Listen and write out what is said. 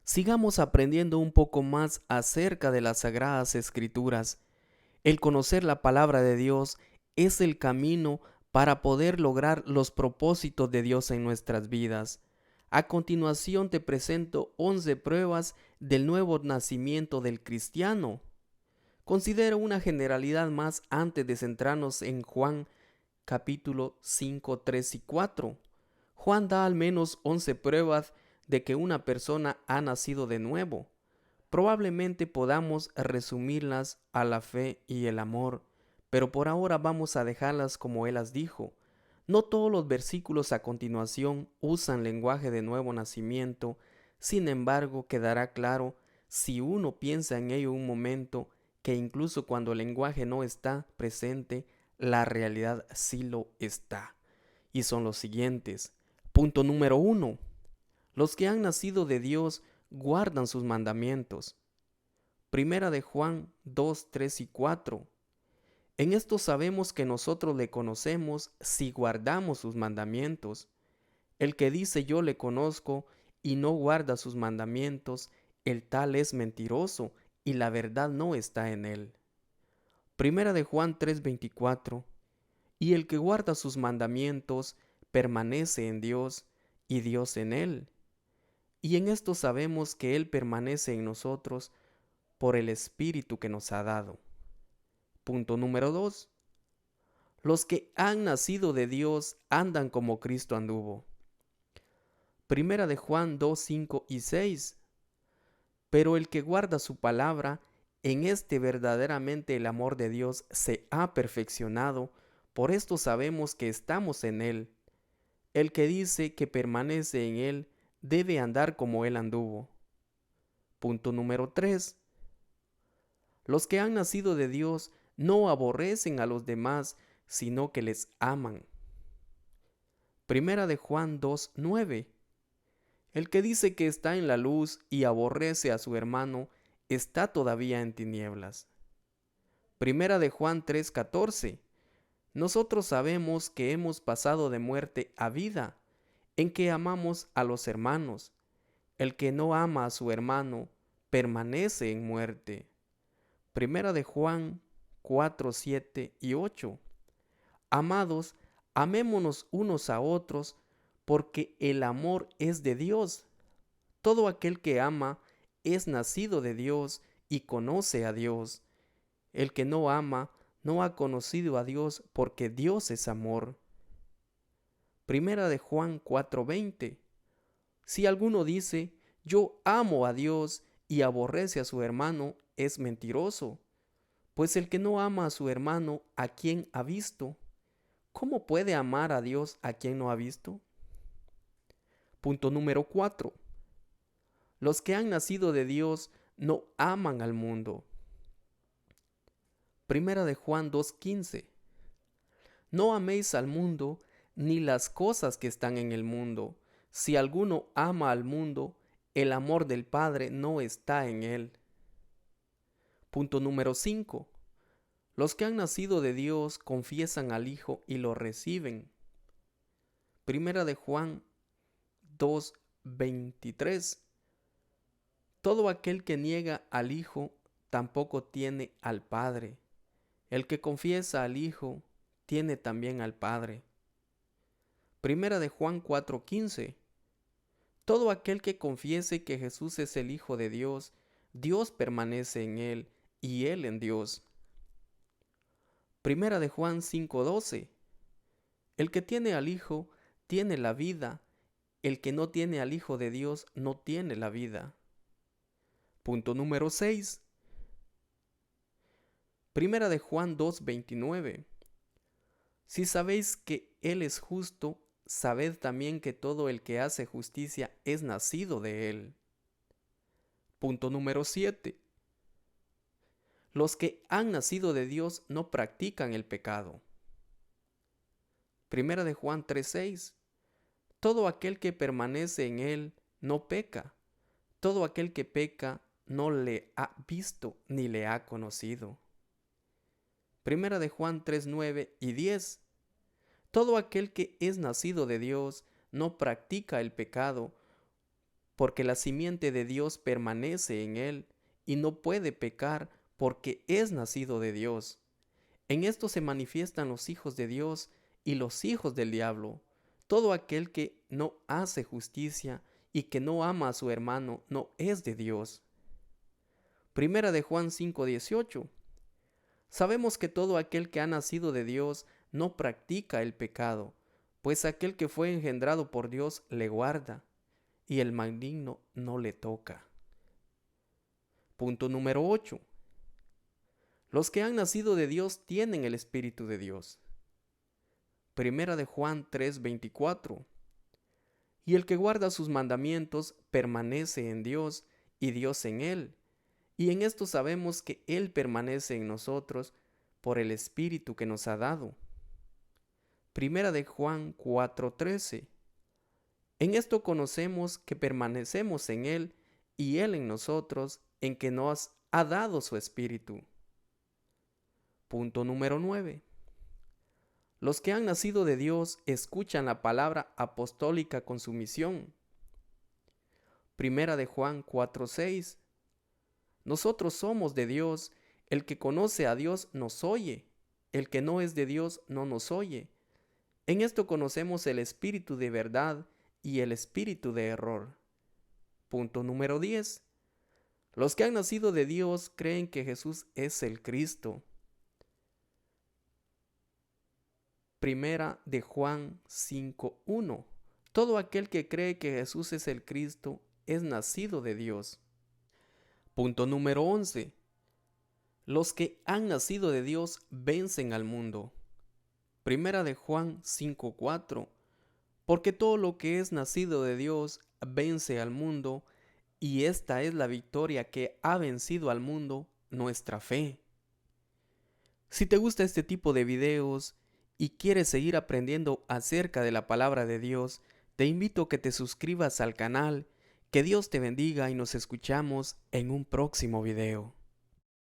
Sigamos aprendiendo un poco más acerca de las Sagradas Escrituras. El conocer la palabra de Dios es el camino para poder lograr los propósitos de Dios en nuestras vidas. A continuación te presento 11 pruebas del nuevo nacimiento del cristiano. Considera una generalidad más antes de centrarnos en Juan capítulo 5, 3 y 4. Juan da al menos 11 pruebas de que una persona ha nacido de nuevo. Probablemente podamos resumirlas a la fe y el amor, pero por ahora vamos a dejarlas como él las dijo. No todos los versículos a continuación usan lenguaje de nuevo nacimiento, sin embargo quedará claro si uno piensa en ello un momento que incluso cuando el lenguaje no está presente, la realidad sí lo está. Y son los siguientes. Punto número 1. Los que han nacido de Dios guardan sus mandamientos. Primera de Juan 2, 3 y 4. En esto sabemos que nosotros le conocemos si guardamos sus mandamientos. El que dice yo le conozco y no guarda sus mandamientos, el tal es mentiroso y la verdad no está en él. Primera de Juan 3, 24. Y el que guarda sus mandamientos permanece en Dios y Dios en él. Y en esto sabemos que Él permanece en nosotros por el Espíritu que nos ha dado. Punto número 2. Los que han nacido de Dios andan como Cristo anduvo. Primera de Juan 2, 5 y 6. Pero el que guarda su palabra, en este verdaderamente el amor de Dios se ha perfeccionado, por esto sabemos que estamos en Él. El que dice que permanece en Él debe andar como Él anduvo. Punto número 3. Los que han nacido de Dios no aborrecen a los demás, sino que les aman. Primera de Juan 2, 9. El que dice que está en la luz y aborrece a su hermano, está todavía en tinieblas. Primera de Juan 3, 14. Nosotros sabemos que hemos pasado de muerte a vida, en que amamos a los hermanos. El que no ama a su hermano, permanece en muerte. Primera de Juan 4, 7 y 8. Amados, amémonos unos a otros, porque el amor es de Dios. Todo aquel que ama es nacido de Dios y conoce a Dios. El que no ama no ha conocido a Dios, porque Dios es amor. Primera de Juan 4:20. Si alguno dice, yo amo a Dios y aborrece a su hermano, es mentiroso. Pues el que no ama a su hermano, ¿a quien ha visto? ¿Cómo puede amar a Dios a quien no ha visto? Punto número 4. Los que han nacido de Dios no aman al mundo. Primera de Juan 2:15. No améis al mundo ni las cosas que están en el mundo. Si alguno ama al mundo, el amor del Padre no está en él. Punto número 5. Los que han nacido de Dios confiesan al Hijo y lo reciben. Primera de Juan 2:23. Todo aquel que niega al Hijo tampoco tiene al Padre. El que confiesa al Hijo tiene también al Padre. Primera de Juan 4:15. Todo aquel que confiese que Jesús es el Hijo de Dios, Dios permanece en él y él en Dios. Primera de Juan 5:12. El que tiene al Hijo tiene la vida, el que no tiene al Hijo de Dios no tiene la vida. Punto número 6. Primera de Juan 2:29. Si sabéis que Él es justo, sabed también que todo el que hace justicia es nacido de Él. Punto número 7. Los que han nacido de Dios no practican el pecado. Primera de Juan 3:6. Todo aquel que permanece en Él no peca. Todo aquel que peca no le ha visto ni le ha conocido. Primera de Juan 3:9 y 10. Todo aquel que es nacido de Dios no practica el pecado, porque la simiente de Dios permanece en él y no puede pecar porque es nacido de Dios. En esto se manifiestan los hijos de Dios y los hijos del diablo. Todo aquel que no hace justicia y que no ama a su hermano no es de Dios. Primera de Juan 5:18. Sabemos que todo aquel que ha nacido de Dios no practica el pecado, pues aquel que fue engendrado por Dios le guarda, y el maligno no le toca. Punto número 8. Los que han nacido de Dios tienen el Espíritu de Dios. Primera de Juan 3:24. Y el que guarda sus mandamientos permanece en Dios y Dios en él. Y en esto sabemos que Él permanece en nosotros por el Espíritu que nos ha dado. Primera de Juan 4:13. En esto conocemos que permanecemos en Él y Él en nosotros, en que nos ha dado su Espíritu. Punto número 9. Los que han nacido de Dios escuchan la palabra apostólica con sumisión. Primera de Juan 4:6. Nosotros somos de Dios, el que conoce a Dios nos oye, el que no es de Dios no nos oye. En esto conocemos el espíritu de verdad y el espíritu de error. Punto número 10. Los que han nacido de Dios creen que Jesús es el Cristo. Primera de Juan 5:1. Todo aquel que cree que Jesús es el Cristo es nacido de Dios. Punto número 11. Los que han nacido de Dios vencen al mundo. Primera de Juan 5:4. Porque todo lo que es nacido de Dios vence al mundo, y esta es la victoria que ha vencido al mundo, nuestra fe. Si te gusta este tipo de videos y quieres seguir aprendiendo acerca de la palabra de Dios, te invito a que te suscribas al canal. Que Dios te bendiga y nos escuchamos en un próximo video.